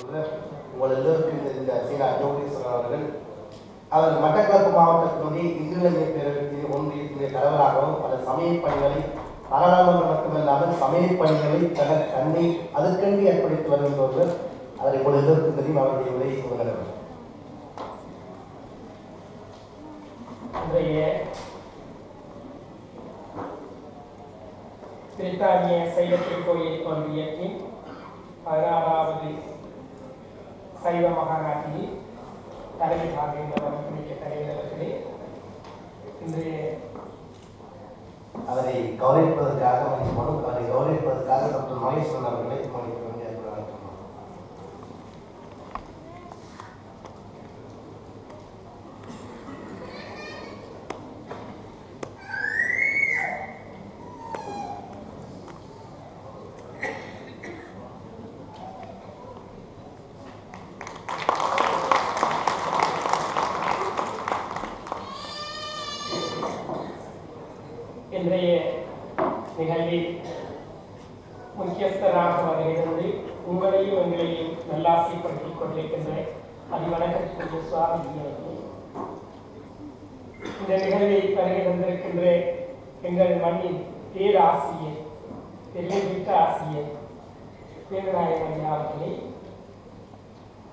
உங்கள் எல்லோருக்கும் தெரிந்த சீனா ஜோகேஸ்வரர் அவர்கள் அவர் மட்டக்களப்பு மாவட்டத்தினுடைய இந்துநிலை பேரவையின் ஒன்றியத்தினுடைய தலைவராகவும் பல சமய பணிகளை பாராளுமன்றம் மட்டுமல்லாமல் சமய பணிகளை தனது தன்னை அதற்கென்று ஏற்படுத்தி வருகின்றவர்கள். அதை உங்கள் எல்லோருக்கும் தெரியும். அவருடைய உரையை தொடங்குகிறார். பிரித்தானிய சைவ திருக்கோயில் ஒன்றியத்தின் 16வது சைவ மகாநாட்டில் தலைமை சார்ந்த தலைவர்களே, இன்றைய அவரை கௌரவிப்பதற்காக அவரை கௌரவிப்பதற்காக டாக்டர் மகேஸ்வரன் அவர்களை இன்றைய நிகழ்வில் முக்கியஸ்தராக வருகிறது உங்களையும் எங்களையும் நல்லாசைப்படுத்திக் கொண்டிருக்கின்ற அதிவணக்கத்திற்கு சுவாமி இந்த நிகழ்வில் வருகை வந்திருக்கின்ற எங்கள் மண்ணின் பேராசிரியர் பெருமிக்க ஆசிரியர் பேரநாயகன் ஐயா அவர்களை,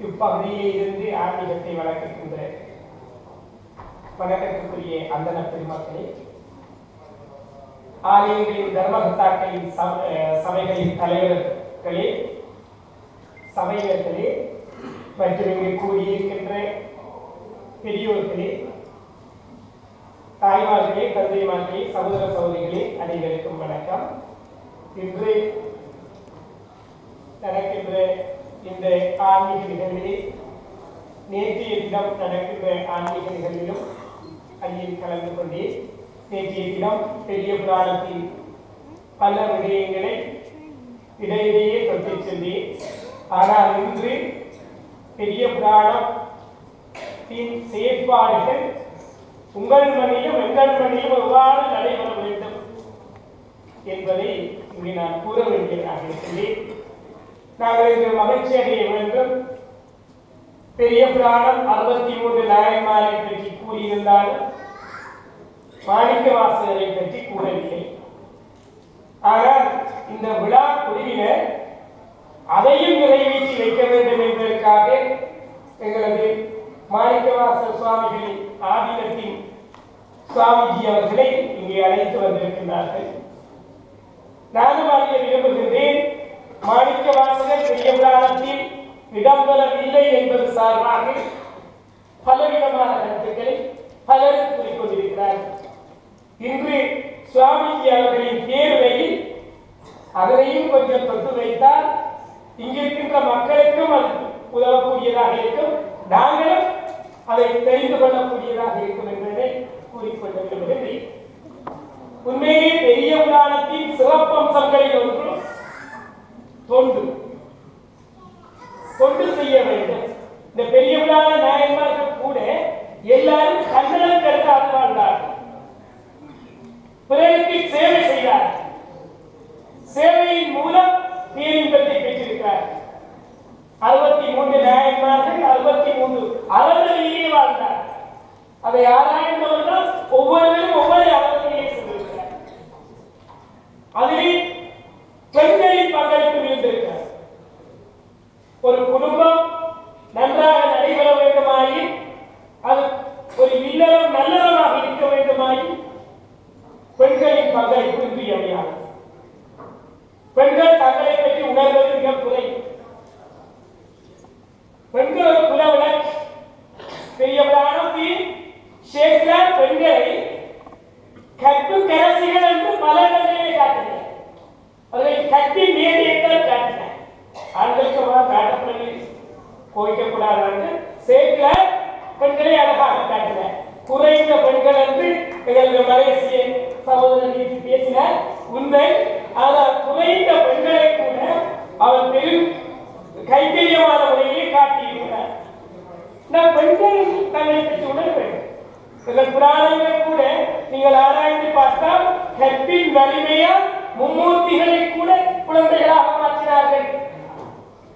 இப்பகுதியிலே இருந்து ஆன்மீகத்தை வளர்க்கின்ற வணக்கத்துக்குரிய அந்தன பெருமக்களே, ஆலயங்களின் தர்மகர்த்தாக்களின் சபைகளின் தலைவர்களே, சபையர்களே மற்றும் இங்கு கூடியிருக்கின்ற பெரியோர்களே, தாய்மார்களே, தந்தைமார்களே, சகோதர சகோதரிகளே, அனைவருக்கும் வணக்கம். இன்று நடக்கின்ற இந்த ஆன்மீக நிகழ்விலே நேற்றைய தினம் நடக்கின்ற ஆன்மீக நிகழ்விலும் ஐயில் கலந்து கொண்டே நேற்றைய தினம் பெரிய புராணத்தின் பல விடயங்களை இடையிலேயே தொட்டு சென்றேன். ஆனால் இன்று பெரிய புராணத்தின் செயற்பாடுகள் உங்கள் மண்ணிலும் எங்கள் மண்ணிலும் எவ்வாறு நடைபெற வேண்டும் என்பதை இங்கே நான் கூற வேண்டியதாக இருக்கின்றேன். நாங்கள் இன்று மகிழ்ச்சி அடைய வேண்டும். பெரிய புராணம் 63 நாயன்மாரை பற்றி கூறியிருந்தாலும் மாணிக்க வாசகரை பற்றி கூறவில்லை. ஆனால் இந்த விழா குழுவினர் அதையும் நிறைவேற்றி வைக்க வேண்டும் என்பதற்காக எங்களது மாணிக்க வாசகர் சுவாமிகளின் ஆதீனத்தின் சுவாமிஜி அவர்களை இங்கே அழைத்து வந்திருக்கின்றார்கள். நானும் அறிய விரும்புகின்றேன். மாணிக்க வாசகர் பெரிய புராணத்தில் இடம்பெறவில்லை என்பது சார்பாக பலவிதமான கருத்துக்களை பலரும் கூறிக்கொண்டிருக்கிறார்கள். இன்று சுவாமிஜி அவர்களின் தேர்வையில் அதனையும் கொஞ்சம் தொட்டு வைத்தால் இங்கிருக்கின்ற மக்களுக்கும் அது உதவக்கூடியதாக இருக்கும், நாங்களும் அதை தெரிந்து கொள்ளக்கூடியதாக இருக்கும் என்பதை கூறிக்கொள்ள விரும்புகிறேன். உண்மையே பெரிய புராணத்தின் சிறப்பம்சங்களில் ஒன்று தொண்டு செய்ய வேண்டும். இந்த பெரிய புராண நாயன்மார்கள் கூட எல்லாரும் கண்ணனம் கருத்தாது வாழ்ந்தார்கள், பிறருக்கு சேவை செய்தார், சேவையின் மூலம் பேரின்பத்தை பெற்றிருக்கிறார். 63 நாயன்மார்கள் 63 அறநிலையிலே வாழ்ந்தார். அதை ஆராய்ந்தவர்கள் ஒவ்வொருவரும் ஒவ்வொரு அறநிலையை சென்றிருக்கிறார். அதிலே பெண்களின் பங்களிப்பு இருந்திருக்கிறார். ஒரு குடும்பம் நன்றாக நடைபெற வேண்டுமாயின், அது ஒரு இல்லறம் நல்லறமாக இருக்க வேண்டுமாயின் பெண்களின் பங்களிப்பு இன்றியமையாதது. பெண்கள் தங்களை பற்றி உணர்வது மிக குறை. பெண்கள் ஒரு குலவிளக்கு. பெரிய புராணத்தில் சேக்கிரார் பெண்களை கற்பு கரசிகள் என்று பல இடங்களிலே காட்டினார். அவர்களை கற்பின் மேதையைத்தான் காட்டினார். ஆண்களுக்கு காட்டப்படவில்லை, கோவிக்கக்கூடாது என்று சேக்கிரார் பெண்களை அழகாக காட்டினார். குறைந்த பெண்கள் என்று எங்களது மலேசிய சகோதரர்களுக்கு பேசினார். உண்மை. ஆனால் குறைந்த பெண்களை கூட அவர் பெரும் கைத்தறியமான முறையிலே காட்டியிருக்கிறார். நாம் பெண்கள் தங்களை பற்றி உணர வேண்டும். எங்கள் புராணங்கள் கூட நீங்கள் ஆராய்ந்து பார்த்தால் கற்பின் வலிமையால் மும்மூர்த்திகளை கூட குழந்தைகளாக மாற்றினார்கள்.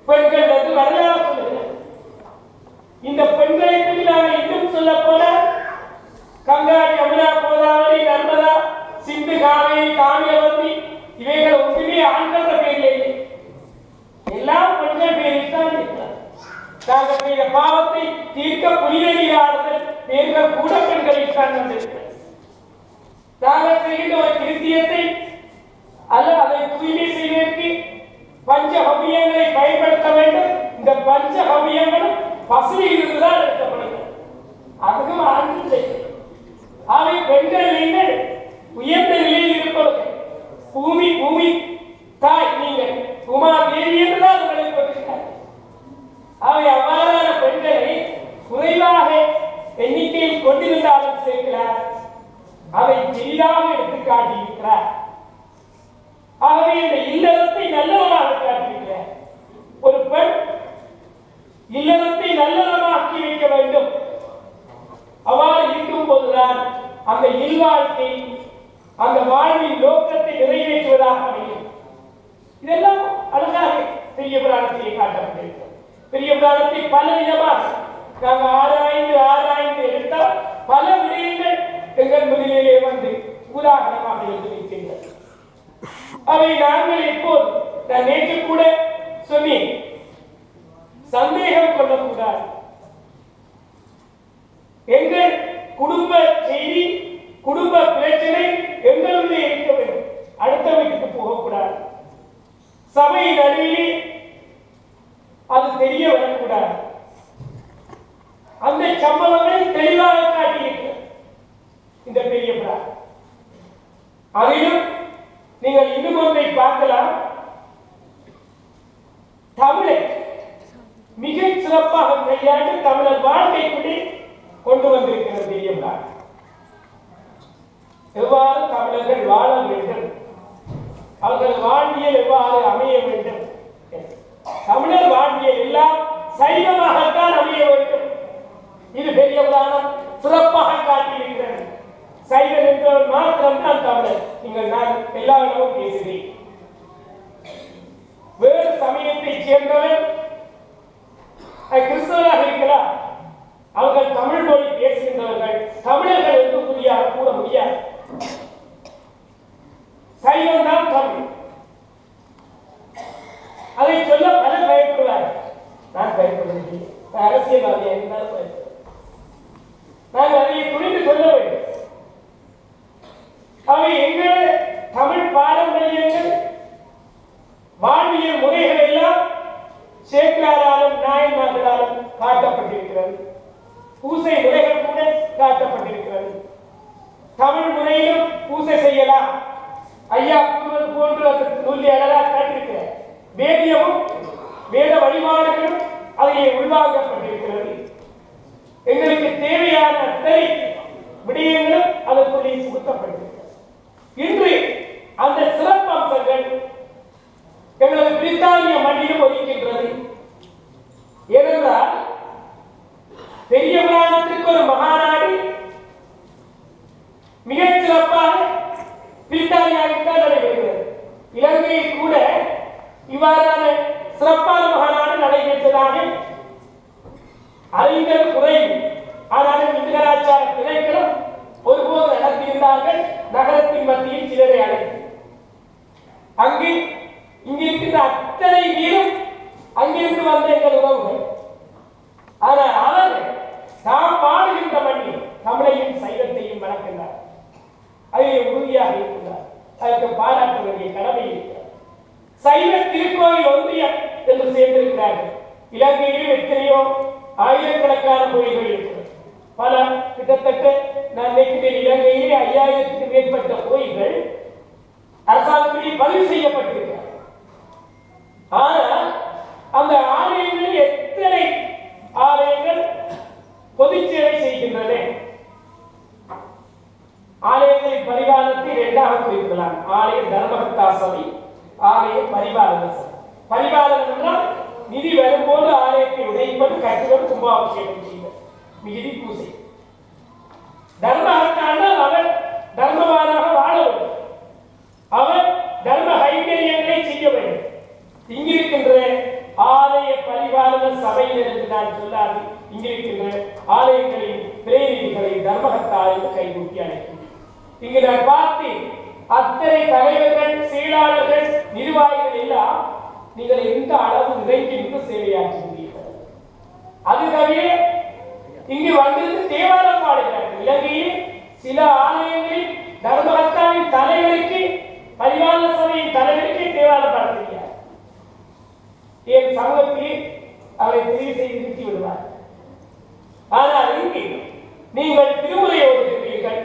பெண்கள் என்று வரலாறு சொல்லுங்கள். இந்த பெண்களை பற்றி நாங்கள் இன்னும் சொல்ல போனால் கங்கா, யமுனா, கோதாவரி, நர்மதா, சிந்து, காவேரி, காவியவதி இவைகள் ஒன்றுமே ஆண்கள பேரில் இல்லை. எல்லாம் பெண்கள் பேரில் தான் இருக்கிறார். நாங்கள் செய்த பாவத்தை தீர்க்க புனித நீராடுதல் பேர்கள் கூட பெண்களில் தான் வந்திருக்கிறது. நாங்கள் செய்கின்ற ஒரு கிருத்தியத்தை அல்ல அதை தூய்மை செய்வதற்கு பஞ்ச ஹவியங்களை பயன்படுத்த வேண்டும். இந்த பஞ்ச ஹவியங்களும் பசுவில் இருந்துதான் எடுக்கப்படுகிறது. அதுவும் ஆண்கள் அவை பெண்கள் நீங்கள் உயர்ந்த நிலையில் இருப்பவர்கள். பூமி தாய் நீங்கள் உமா தேவி என்றுதான் உங்களை கொடுக்கிறார். அவை அவ்வாறான பெண்களை குறைவாக எண்ணிக்கையில் கொண்டிருந்தாலும் சேர்க்கிறார். அதை பெரிதாக எடுத்து காட்டியிருக்கிறார். ஆகவே இந்த இல்லறத்தை நல்லவனாக காட்டியிருக்கிறார். ஒரு பெண் இல்லறத்தை நல்லவனாக்கி வைக்க வேண்டும். அவ்வாறு இருக்கும் போதுதான் அந்த இல்வாழ்க்கை அந்த வாழ்வின் நோக்கத்தை நிறைவேற்றுவதாக அமையும். இதெல்லாம் அழகாக பெரிய புராணத்திலே காட்டப்பட்டிருக்கிறது. பெரிய புராணத்தை பல விதமாக நாங்கள் ஆராய்ந்து எடுத்தால் பல விடயங்கள் எங்கள் முதலிலே வந்து உதாரணமாக இருக்கின்றன. அவை நாங்கள் இப்போது நான் நேற்று கூட சொன்னேன், சந்தேகம் கொள்ளக்கூடாது. எங்கள் குடும்ப செய்தி, குடும்ப பிரச்சனை எங்களுடைய இருக்க வேண்டும். அடுத்த வீட்டுக்கு போகக்கூடாது. சபை நடுவிலே அது தெரிய வரக்கூடாது. அந்த சம்பவங்களை தெளிவாக காட்டியிருக்கிறது இந்த பெரிய புராணம். அதிலும் நீங்கள் இன்னும் ஒன்றை பார்க்கலாம். தமிழை மிக சிறப்பாக கையாண்டு தமிழர் வாழ்க்கைக்குள்ளே கொண்டு வந்திருக்கிறது பெரிய புராணம். எவ்வாறு தமிழர்கள் வாழ வேண்டும், அவர்கள் வாழ்வியல் எவ்வாறு அமைய வேண்டும். தமிழர் வாழ்வியல் எல்லாம் சைவமாகத்தான் அமைய வேண்டும். இது பெரிய புராணம் சிறப்பாக காட்டியிருக்கிறது. சைவன் என்றவர் மாத்திரம்தான் தமிழர். நீங்கள் நான் எல்லா இடமும் பேசுகிறேன். வேறு சமயத்தை சேர்ந்தவர் கிறிஸ்தவராக இருக்கலாம், அவர்கள் தமிழ் மொழி பேசுகின்றவர்கள் தமிழர்கள் என்று கூற முடியாது. சைவம் தான் தமிழ். அதை சொல்ல பலர் பயப்படுவார். நான் பயப்படுவதில்லை. அரசியல்வாதியாக இருந்தால் பயப்படுவேன். நாங்கள் அதை துணிந்து சொல்ல வேண்டும். அவை எங்கள் தமிழ் பாரம்பரியங்கள் வாழ்வியல் முறைகள் எல்லாம் சேக்கிழாராலும் நாயன்மார்களாலும் காட்டப்பட்டிருக்கிறது. பூசை முறைகள் கூட காட்டப்பட்டிருக்கிறது. தமிழ் முறையிலும் பூசை செய்யலாம். ஐயா கூறுவது போன்று அந்த நூலில் அழகாக காட்டியிருக்கிறார். வேதியமும் வேத வழிபாடுகளும் அதிலே உள்வாங்கப்பட்டிருக்கிறது. எங்களுக்கு தேவையான அத்தனை விடயங்களும் அதற்குள்ளே புகுத்தப்பட்டிருக்கிறது. இன்று அந்த சிறப்பம்சங்கள் எங்களது பிரித்தானிய மண்ணிலும் ஒதுக்கின்றது. ஏனென்றால் பெரிய புராணத்திற்கு ஒரு மகாநாடு மிகச் சிறப்பாக பிரித்தானியாவிற்காக நடைபெறுகிறது. இலங்கையில் கூட இவ்வாறான சிறப்பான மகாநாடு நடைபெற்றதாக அறிஞர் குறைவு. ஆனாலும் இந்து கலாச்சார திணைக்களம் ஒருபோது நடத்தியிருந்தார்கள். நகரத்தின் மத்தியில் சிலரை அழைத்து அங்கு இங்கிருக்கின்ற அத்தனை பேரும் அங்கிருந்து வந்த எங்கள் உறவுகள். ஆனால் அவர்கள் தாம் பாடுகின்ற மண்ணில் தமிழையும் சைவத்தையும் வளர்க்கின்றார். அதிலே உறுதியாக இருக்கிறார். அதற்கு பாராட்ட வேண்டிய கடமை இருக்கிறார். சைவ திருக்கோயில் ஒன்றியம் என்று சேர்ந்திருக்கிறார்கள். இலங்கையில் எத்தனையோ ஆயிரக்கணக்கான கோயில்கள் இருக்கிறது. பல கிட்டத்தட்ட நான் நினைக்கிறேன் இலங்கையிலே 5000க்கு மேற்பட்ட கோயில்கள் அரசாங்கத்தில் பதிவு செய்யப்பட்டிருக்கிறார். ஆனால் அந்த ஆலயங்களில் எத்தனை ஆலயங்கள் பொது சேவை செய்கின்றன? ஆலயங்களின் பரிபாலனத்தை இரண்டாக குறிப்பிடலாம். ஆலய தர்மகர்த்தா சபை, ஆலய பரிபாலன சபை. பரிபாலனம் என்றால் நிதி வரும்போது ஆலயத்தை உடைப்பது, கட்டுவது, கும்பாபிஷேகம் செய்வது, மிகுதி பூசை. தர்மகர்த்தானால் அவர் தர்மவானாக வாழ வேண்டும். அவர் தர்ம கைங்கரியங்களை செய்ய வேண்டும். இங்கிருக்கின்ற ஆலய சபையினர் என்று நான் சொல்லாது இங்கிருக்கின்ற ஆலயங்களின் பிரதிநிதிகளை தர்மகர்த்தாவை கைகூட்டி அழைக்கின்றேன். இங்கு நான் பார்த்தேன் அத்தனை தலைவர்கள், செயலாளர்கள், நிர்வாகிகள் எல்லாம் நீங்கள் எந்த அளவு நிறைந்து சேவையாற்றுகிறீர்கள். அது தவிர இங்கு வந்திருந்து தேவாரம் பாடுகிறார்கள். இலங்கையில் சில ஆலயங்களில் தர்மகர்த்தாவின் தலைவருக்கு, பரிவார சபையின் தலைவருக்கு தேவாரம் பாடுகிறார். என் சமூகத்தில் அவரை தெரிவு செய்து நிறுத்தி விடுவார். ஆனால் இங்கு நீங்கள் திருமுறை ஓதுகிறீர்கள்,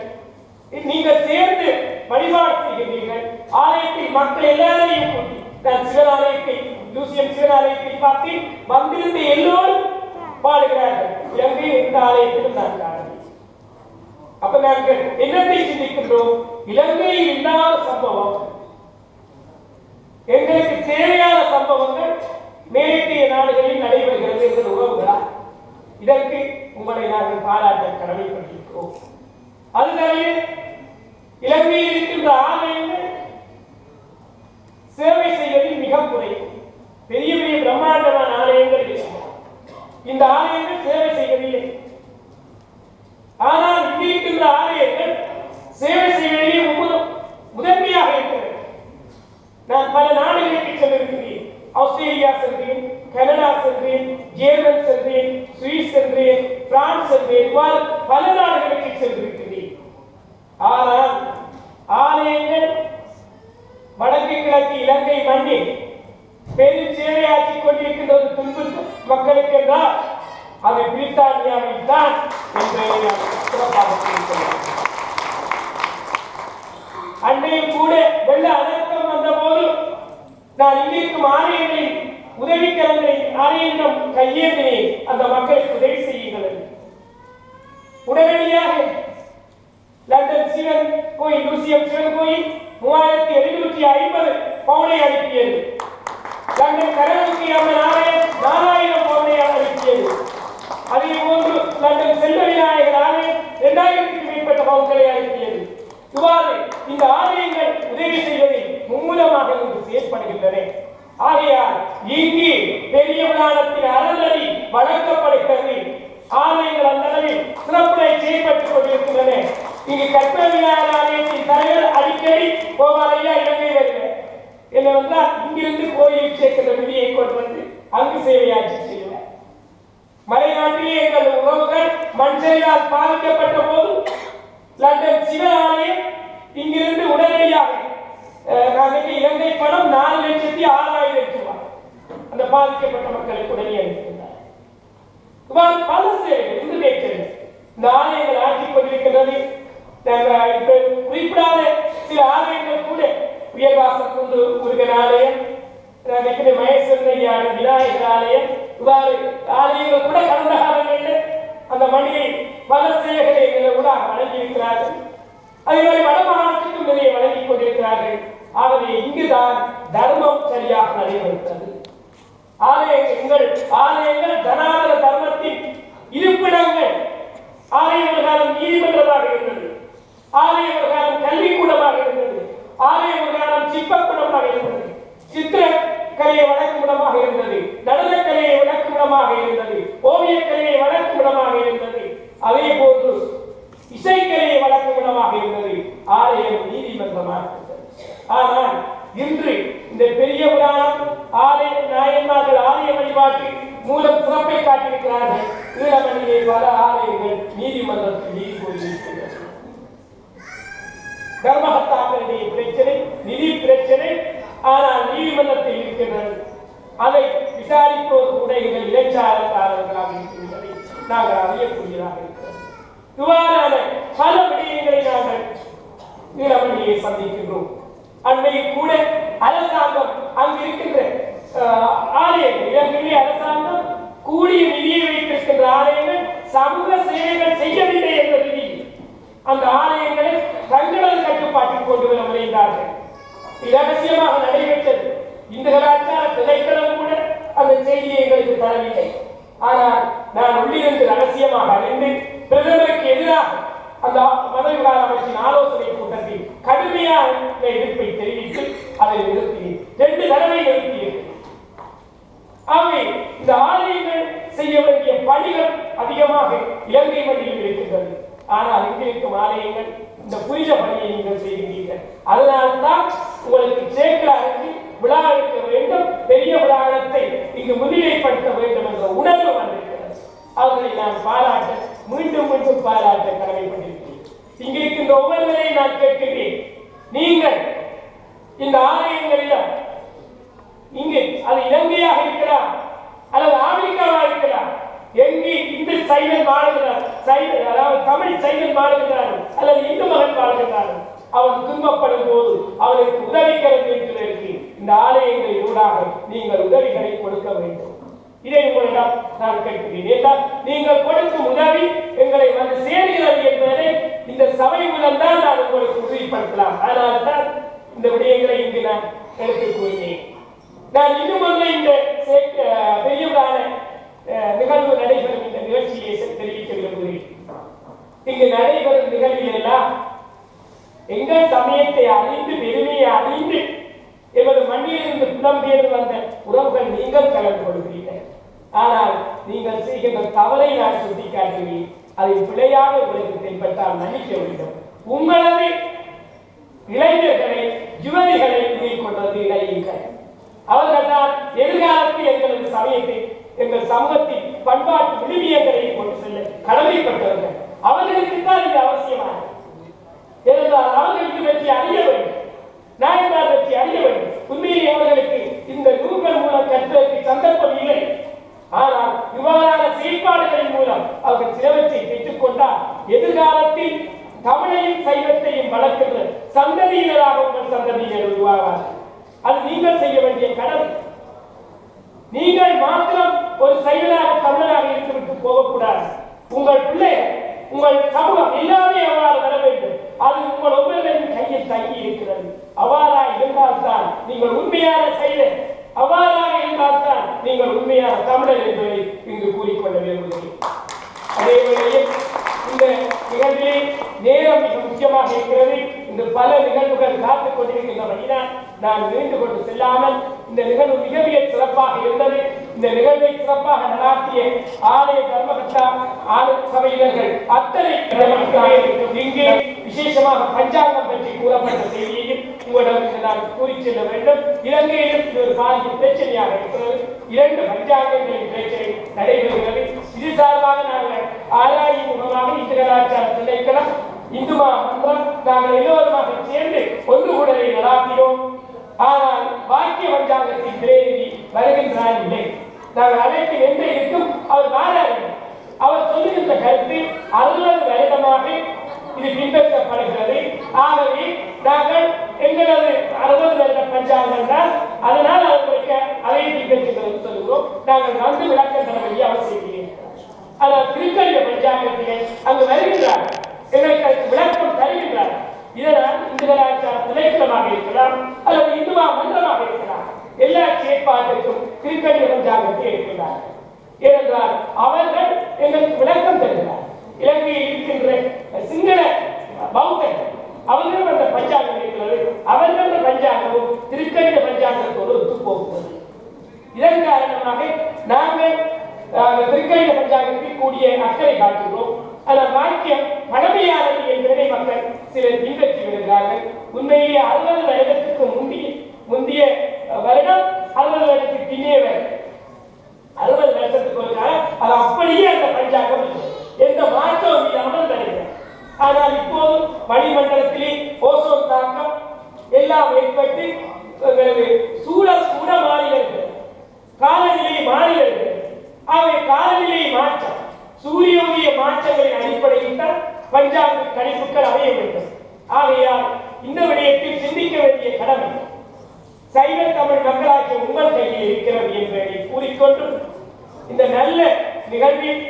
நீங்கள் சேர்ந்து வழிபாடு செய்கிறீர்கள். ஆலயத்தில் மக்கள் எல்லாரையும் கூட்டி, நான் சிவனாலயத்தை, லூசியம் சிவனாலயத்தை பார்த்து வந்திருந்த எல்லோரும் பாடுகிறார்கள். இலங்கை எந்த ஆலயத்திலும் நான் காணவில்லை. அப்ப நாங்கள் என்னத்தை சிந்திக்கின்றோம்? இலங்கையில் இல்லாத சம்பவம், எங்களுக்கு தேவையான சம்பவங்கள் மேற்கைய நாடுகளில் நடைபெறுகிறது என்ற உறவுகளா? இதற்கு உங்களை நாங்கள் பாராட்ட கடமைப்பட்டிருக்கிறோம். அது தவிர இலங்கையில் இருக்கின்ற ஆலயங்கள் சேவை செய்வதில் மிக குறைவு. பெரிய பெரிய பிரம்மாண்டமான ஆலயங்கள் இருக்கின்றன. இந்த ஆலயங்கள் சேவை செய்வதில்லை. ஆனால் இங்கு இருக்கின்ற ஆலயங்கள் சேவை செய்வதிலே முதன்மையாக இருக்கிறது. நான் பல நாடுகளுக்கு சென்றிருக்கிறேன். ஆஸ்திரேலியா சென்றேன், கனடா சென்றேன், ஜெர்மன் சென்றேன், சுவிஸ் சென்றேன், பிரான்ஸ் சென்றேன், பல நாடுகளுக்கு சென்றிருக்கிறேன். ஆனால் ஆலயங்கள் வடக்கு கிழக்கு இலங்கை மண்ணில் பெரும் சேவையாற்றிக் கொண்டிருக்கின்ற ஒரு துன்பு மக்களுக்கு என்றால் அது பிரித்தானியாவில் தான் என்று சிறப்பாக சொல்கிறேன். அன்றையில் கூட வெள்ள அனர்த்தம் வந்த போது நான் இங்கிருக்கும் ஆலயங்களின் உதவிக்கரங்களை ஆலயம் கையேந்தினேன். அந்த மக்களுக்கு உதவி செய்யுங்கள். உடனடியாக லண்டன் சிவன் கோயில், லூசியம் சிவன் கோயில் 3750 பவுனை அனுப்பியது. லண்டன் கடவுளுக்கு அம்மன் ஆலயம் 4000 பவுனை அனுப்பியது. அதே போன்று லண்டன் செல்வ விநாயகர் ஆலயம் 2000க்கும் மேற்பட்ட பவுன்களை அனுப்பியது. இவ்வாறு இந்த ஆலயங்கள் உதவி செய்வதில் மும்முரமாக செயற்படுகின்றன. ஆகையால் இங்கு பெரிய புராணத்தின் அறநெறி வழங்கப்படுகிறது. ஆலயங்கள் அந்த அளவில் சிறப்புரை செயல்பட்டுக் கொண்டிருக்கின்றன. இங்கு கற்பக விநாயகர் ஆலயத்தின் தலைவர் அடிக்கடி கோபாலையா இலங்கை வருகிறார். என்னவென்றால் இங்கிருந்து கோயிலில் சேர்க்கின்ற விதியை கொண்டு வந்து அங்கு சேவையாற்றி செய்கிறார். மலைநாட்டிலே எங்கள் உறவுகள் மண்சரியால் பாதிக்கப்பட்ட போது லண்டன் சிவ ஆலயம் இங்கிருந்து உடனடியாக இலங்கை பணம் 4,06,000 ரூபாய் அந்த பாதிக்கப்பட்ட மக்களுக்கு உடனே அளிக்கின்றார். பல சேவைகள் இன்று நேற்று இந்த ஆலயங்கள் ஆற்றிக் கொண்டிருக்கின்றது. குறிப்பிடாத சில ஆலயங்கள் கூட உயர்வாசல் குந்து முருகன் ஆலயம், மகேஸ்வரன் விநாயகர் ஆலயம், இவ்வாறு ஆலயங்கள் கூட கடந்த காலங்களில் அந்த மணியை பல சேவைகளை கூட வழங்கியிருக்கிறார்கள். அதே மாதிரி வடமாநிலத்துக்கும் நிறைய வழங்கிக் கொண்டிருக்கிறார்கள். ஆகவே இங்குதான் தர்மம் சரியாக நடைபெறுகிறது. ஆலயங்கள் ஜனாதன தர்மத்தின் இருப்பிடங்கள். ஆலய விவகாரம் நீதிமன்றமாக இருந்தது, ஆலய விவகாரம் கல்விக்கூடமாக இருந்தது, ஆலய விவகாரம் சிற்பக்கூடமாக இருந்தது, சித்திரக்கலையை வழக்குமிடமாக இருந்தது, நடனக்கலையை வழக்குமிடமாக இருந்தது, ஓவியக்கலையை வழக்குமிடமாக இருந்தது, அதே போன்று இசைக்கலையை வழக்குமிடமாக இருந்தது, ஆலயம் நீதிமன்றமாக இருந்தது. ஆனால் இன்று இந்த பெரிய புராணம் ஆலய நாயன்மார்கள் ஆலய வழிபாட்டு மூலம் சிறப்பை காட்டியிருக்கிறார்கள். ஈழமணியிலே பல ஆலயங்கள் நீதிமன்றத்தில் நீதி கூறியிருக்கிறது. தர்மகர்த்தாக்களுடைய பிரச்சனை நிதி பிரச்சனை, ஆனால் நீதிமன்றத்தில் இருக்கின்றது. அதை விசாரிப்போது கூட எங்கள் இளைஞர்களாக இருக்கின்றதை நாங்கள் அறியக்கூடியதாக இருக்கிறோம். இவ்வாறான பல விடயங்களை நாங்கள் ஈழமணியை சந்திக்கின்றோம். அண்மையில் கூட அரசாங்கம் அங்கு இருக்கின்ற ஆலயங்கள், இலங்கையிலே அரசாங்கம் கூடிய நிதியை வைத்திருக்கின்ற ஆலயங்கள் சமூக சேவைகள் செய்யவில்லை என்ற ரீதியில் அந்த ஆலயங்களை தங்களது கட்டுப்பாட்டில் கொண்டு வர முனைந்தார்கள். இரகசியமாக நடைபெற்றது. இந்த கலாச்சார திணைக்களம் கூட அந்த செய்தியை எங்களுக்கு தரவில்லை. ஆனால் நான் உள்ளிருந்து ரகசியமாக அறிந்து பிரதமருக்கு எதிராக அந்த மதவிகார அமைச்சின் ஆலோசனை கூட்டத்தில் கடுமையான எதிர்ப்பை தெரிவித்து அதை நிறுத்தினேன். 2 தடவை நிறுத்தியது. ஆகவே இந்த ஆலயங்கள் இந்த ஆலயங்களில் இங்கு அது இலங்கையாக இருக்கலாம் அல்லது ஆப்பிரிக்காவாக இருக்கலாம், எங்கு இந்து சைவன் வாழ்கிறார், அதாவது தமிழ் சைவன் வாழ்கிறார் அல்லது இந்து மகன் வாழ்கிறார், அவன் துன்பப்படும் போது அவனுக்கு உதவிக்கரம் இருக்கிறதற்கு இந்த ஆலயங்களின் ஊடாக நீங்கள் உதவிகளை கொடுக்க வேண்டும். இதை உங்களிடம் நான் கேட்கிறேன். நீங்கள் கொடுக்கும் உதவி எங்களை வந்து சேர்கிறது என்பதை இந்த சபை மூலம் தான் நான் உங்களுக்கு உறுதிப்படுத்தலாம். அதனால் தான் இந்த விடயங்களை இங்கு நான் எடுத்துக் கூறினேன். நான் இன்னும் ஒன்றை இந்த பெரியவரான நிகழ்வு நடைபெறும் இந்த நிகழ்ச்சியை தெரிவிக்க விரும்புகிறேன். இங்கு நடைபெறும் நிகழ்வில் எல்லாம் எங்கள் சமயத்தை அறிந்து பெருமையை அறிந்து எமது மண்ணிலிருந்து புலம்பெயர்ந்து வந்த உறவுகள் நீங்கள் கலந்து கொள்கிறீர்கள். ஆனால் நீங்கள் செய்கின்ற தவறை நான் சுட்டிக்காட்டுகிறேன். அதை பிழையாக உங்களுக்கு தென்பட்டால் மன்னிக்க வேண்டும். உங்களது இளைஞர்களை யுவதிகளை இணைக் கொண்டது இளைஞர்கள். அவர்கள் தான் எதிர்காலத்தில் எங்களது சமயத்தை எங்கள் சமூகத்தின் பண்பாட்டு விழுமியங்களை கொண்டு செல்ல கடமைப்பட்டவர்கள். அவர்களுக்கு தான் இது அவசியமானது. ஏனென்றால் அவர்களுக்கு பற்றி அறிய வேண்டும், நாயன்மார் பற்றி அறிய வேண்டும். உண்மையிலே அவர்களுக்கு இந்த நூல்கள் மூலம் கற்பதற்கு சந்தர்ப்பம் இல்லை. ஆனால் இவ்வாறான செயல்பாடுகளின் மூலம் அவர்கள் சிலவற்றை பெற்றுக் கொண்டால் எதிர்காலத்தில் தமிழையும் சைவத்தையும் வளர்க்கின்ற சந்ததியினராக உங்கள் சந்ததியினர் உருவாவார்கள். அது நீங்கள் செய்ய வேண்டிய கடமை. நீங்கள் மாத்திரம் ஒரு சைவனாக தமிழராக இருந்துவிட்டு போகக்கூடாது. உங்கள் பிள்ளைகள், உங்கள் சமூகம் எல்லாமே அவ்வாறு வர வேண்டும். அது உங்கள் ஒவ்வொருவரின் கையில் தங்கி இருக்கிறது. அவ்வாறா இருந்தால்தான் நீங்கள் உண்மையான சைவன், அவ்வாறாக இருந்தால்தான் நீங்கள் உண்மையான தமிழர் என்பதை இங்கு கூறிக்கொள்ள விரும்புகிறேன். அதே வேளையில் இந்த நிகழ்விலே நேரம் மிக முக்கியமாக இருக்கிறது. இந்த பல நிகழ்வுகள் காத்துக் கொண்டிருக்கின்றபடிதான் நான் நீண்டு கொண்டு செல்லாமல், இந்த நிகழ்வு மிக மிக சிறப்பாக இருந்தது. இந்த நிகழ்வை சிறப்பாக நடாத்திய ஆலய தர்மகர்த்தா சபையினர்கள் அத்தனை இங்கே விசேஷமாக பஞ்சாங்கம் பற்றி கூறப்பட்ட செய்தியையும் உங்களிடம் நான் கூறி செல்ல வேண்டும். இலங்கையிலும் இது ஒரு பாரிய பிரச்சனையாக இருக்கிறது. 2 பஞ்சாங்கங்களின் பிரச்சனை நடைபெறுகிறது. இது சார்பாக நாங்கள் ஆராயும் முகமாக இந்து கலாச்சார திணைக்களம், இந்து மன்றம் நாங்கள் எல்லோருமாக சேர்ந்து ஒன்று கூடலை நடாத்தினோம். ஆனால் வாக்கிய பஞ்சாங்கத்தின் பிரதிநிதி வருகின்றார் இல்லை. நாங்கள் அழைத்து எந்த இருக்கும் அவர் மாறார்கள். அவர் சொல்லுகின்ற கருத்து 60 வருடமாக இது பின்பற்றப்படுகிறது. ஆகவே நாங்கள் எங்களது 60 வருட பஞ்சாங்கம் தான், அதனால் அவர்களுக்கு அதை பின்பற்றுகிறது சொல்லுகிறோம். நாங்கள் வந்து விளக்கம் தர வேண்டிய அவசியம் இல்லை. ஆனால் திருக்கல்ய பஞ்சாங்கத்திலே அங்கு வருகின்றார், எங்களுக்கு விளக்கம் தருகின்றார். இதனால் இந்து கலாச்சார திணைக்களமாக இருக்கலாம் அல்லது இந்துவா மன்றமாக இருக்கலாம், எல்லா செயற்பாட்டிற்கும் திருக்கல்ய பஞ்சாங்கத்தை இருக்கிறார்கள். ஏனென்றால் அவர்கள் எங்களுக்கு விளக்கம் தருகிறார். இலங்கையில் இருக்கின்ற சிங்கள பௌத்தர்கள் அவர்களும் அந்த பஞ்சாங்கம் இருக்கிறது. அவர்கள் பஞ்சாங்கமும் திருக்கல்ய பஞ்சாங்கத்தோடு ஒத்து போகிறது. இதன் காரணமாக நாங்கள் திருக்கல்ய பஞ்சாங்கத்தில் கூடிய அக்கறை காட்டுகிறோம். அதன் வாக்கியம் பழமையானது என்பதை மக்கள் சிலர் பின்பற்றி வருகிறார்கள். உண்மையிலேயே 60 வருடத்துக்கு முந்தைய வருடம் 60 வருடத்துக்கு பின்னே 60 வருடத்துக்கு ஒரு அது அப்படியே அந்த பஞ்சாங்கம் எந்த மாற்றம் இல்லாமல் வருகிறது. ஆனால் இப்போது வளிமண்டலத்திலே ஓசோன் தாக்கம் எல்லாம் ஏற்பட்டு சூழல் கூட மாறி வருகிறது, காலநிலை மாறி வருகிறது. அவை காலநிலை மாற்றம், சூரிய உதய மாற்றங்களின் அடிப்படையில் தான் பஞ்சாங்க கணிப்புகள் அமைய வேண்டும். ஆகையால் இந்த விடயத்தில் சிந்திக்க வேண்டிய கடமை சைவ தமிழ் மக்களாட்சி உங்கள் கையில் இருக்கிறது என்பதை கூறிக்கொண்டு இந்த நல்ல நிகழ்வில்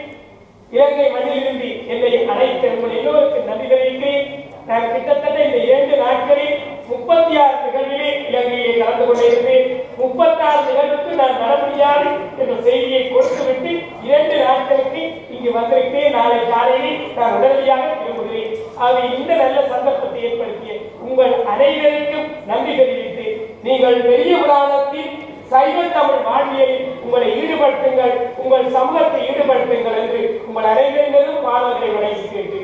இலங்கை மண்ணிலிருந்து என்னை அழைத்த உங்கள் எல்லோருக்கும் நன்றி தெரிவிக்கிறேன். நான் கிட்டத்தட்ட இந்த 2 நாட்களில் 36 நிகழ்விலே இலங்கையிலே கலந்து கொண்டிருந்தேன். 36 நிகழ்வுக்கு நான் வர முடியாது என்ற செய்தியை கொடுத்துவிட்டு 2 நாட்களுக்கு இங்கு வந்திருக்கிறேன். நாளை காலையில் நான் உடனடியாக திரும்புகிறேன். ஆகவே இந்த நல்ல சந்தர்ப்பத்தை ஏற்படுத்திய உங்கள் அனைவருக்கும் நன்றி தெரிவித்து, நீங்கள் பெரிய புராணத்தில் சைவ தமிழ் வாழ்வியலில் உங்களை ஈடுபடுத்துங்கள், உங்கள் சமூகத்தை ஈடுபடுத்துங்கள் என்று உங்கள் அனைவரினரும் மாணவர்களை வழங்கி கேட்டு